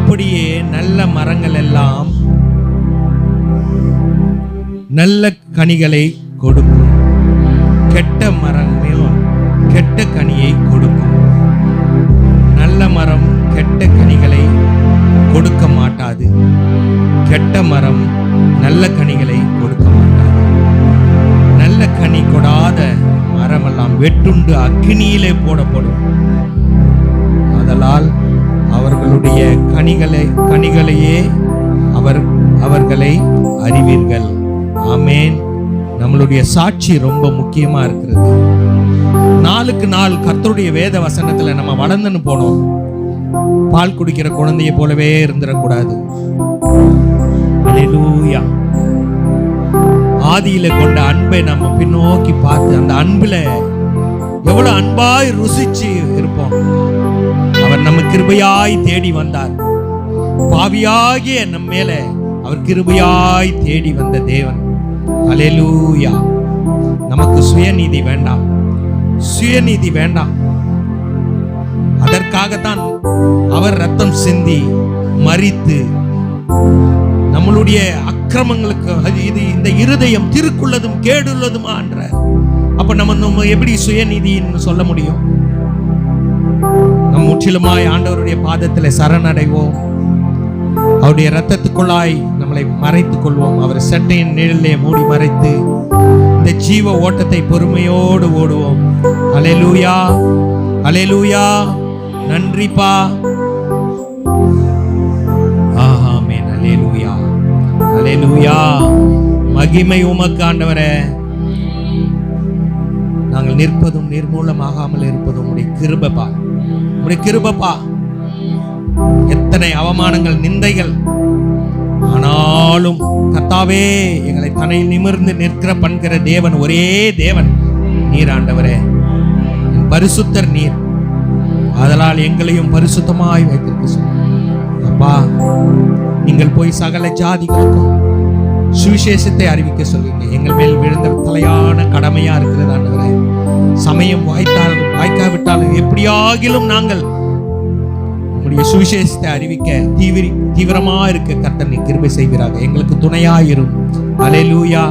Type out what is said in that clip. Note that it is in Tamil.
அப்படியே நல்ல மரங்கள் எல்லாம் நல்ல கனிகளை கொடுக்கும், கெட்ட மரங்களும் கெட்ட கனியை கொடுக்கும். நல்ல மரம் கெட்ட கனிகளை கொடுக்க மாட்டாது, கெட்ட மரம் நல்ல கனிகளை கொடுக்க மாட்டாது. நல்ல கனி கொடாத மரமெல்லாம் வெட்டுண்டு அக்கினியிலே போடப்படும். ஆதலால் அவர்களுடைய கனிகளையே அவர்களை அறிவீர்கள். ஆமென். நம்மளுடைய சாட்சி ரொம்ப முக்கியமா இருக்கிறது. நாளுக்கு நாள் கர்த்தருடைய வேத வசனத்துல நம்ம வளர்ந்துன்னு போனோம். பால் குடிக்கிற குழந்தையை போலவே இருந்துடக்கூடாது. அல்லேலூயா. ஆதியில கொண்ட அன்பை நம்ம பின்னோக்கி பார்த்து அந்த அன்புல எவ்வளவு அன்பாய் ருசிச்சு இருப்போம். அவர் நம்ம கிருபையாய் தேடி வந்தார். பாவியாகிய நம்ம மேல அவர் கிருபையாய் தேடி வந்த தேவன். அல்லேலூயா. நமக்கு சுயநீதி வேண்டாம், சுயநீதி வேண்டாம். அதற்காகத்தான் அவர் ரத்தம் சிந்தி மரித்து நம்மளுடைய அக்கிரமங்களுக்கு இது இந்த இருதயம் திருக்குள்ளதும் கேடுள்ளதுமா என்ற. அப்ப நம்ம எப்படி சுயநீதின்னு சொல்ல முடியும்? நம் முற்றிலுமாய் ஆண்டவருடைய பாதத்தில் சரணடைவோம். அவருடைய இரத்தத்துக்குள்ளாய் நம்மளை மறைத்துக் கொள்வோம். அவர் சட்டையின் நிழலே மூடி மறைத்து இந்த ஜீவ ஓட்டத்தை பொறுமையோடு ஓடுவோம். அல்லேலூயா, அல்லேலூயா. நன்றிப்பா. ஆமென். அல்லேலூயா, அல்லேலூயா. மகிமை உமக்கு ஆண்டவரே. நாங்கள் நிற்பதும் நிர்மூலமாகாமல் இருப்பதும் உடைய கிருபைப்பா, உடைய கிருபைப்பா. எத்தனை அவமானங்கள், நிந்தைகள், ஆனாலும் கர்த்தாவே எங்களை தன்னையில் நிமிர்ந்து நிற்கிற பண்கிற தேவன் ஒரே தேவன் நீர் ஆண்டவரே. பரிசுத்தர் நீர். அதனால் எங்களையும் பரிசுத்தமாய் வைத்திருக்க சொல்லுங்க அப்பா. நீங்கள் போய் சகல ஜாதிகளுக்கும் சுவிசேஷத்தை அறிவிக்க சொல்லுங்க. எங்கள் மேல் விழுந்த தலையான கடமையா இருக்கிறது ஆண்டவரே. சமயம் வாய்க்காவிட்டாலும் எப்படியாகிலும் நாங்கள் உங்களுடைய சுவிசேஷத்தை அறிவிக்க தீவிரமா இருக்க கர்த்தர் நீ கிருபை செய்வீராக. எங்களுக்கு துணையாயிரும். அல்லேலூயா.